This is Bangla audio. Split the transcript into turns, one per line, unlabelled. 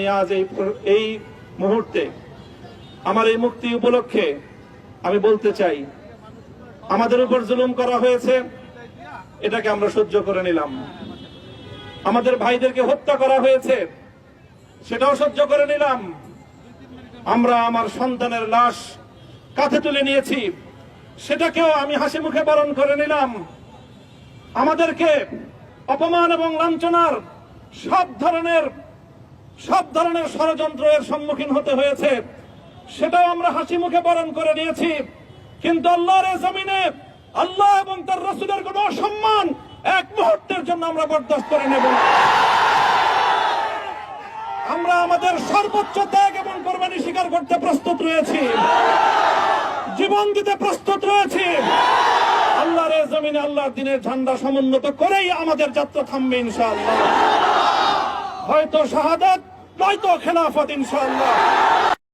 আজ এই মুহূর্তে আমার এই মুক্তি উপলক্ষে আমি বলতে চাই, আমাদের উপর জুলুম করা হয়েছে, এটাকে আমরা সহ্য করে নিলাম। আমাদের ভাইদেরকে হত্যা করা হয়েছে, সেটাও সহ্য করে নিলাম। আমরা আমার সন্তানের লাশ কাঁধে তুলে নিয়েছি, সেটাকেও আমি হাসি মুখে বরণ করে নিলাম। আমাদেরকে অপমান এবং লাঞ্ছনার সব ধরনের ষড়যন্ত্রের সম্মুখীন হতে হয়েছে, সেটাও আমরা হাসি মুখে বরণ করে নিয়েছি। কিন্তু আল্লাহর জমিনে আল্লাহ এবং তার রাসূলের কোন অসম্মান এক মুহূর্তের জন্য আমরা বরদাস্ত করে নেব না। আমরা আমাদের সর্বোচ্চ ত্যাগ এবং কোরবানি স্বীকার করতে প্রস্তুত রয়েছি, জীবন দিতে প্রস্তুত রয়েছি। আল্লাহর জমিনে আল্লাহর দ্বীনের ঝান্ডা সমুন্নত করেই আমাদের যাত্রা থামবে ইনশাআল্লাহ। হয়তো শাহাদাত, নয়তো খেলাফত ইনশাআল্লাহ।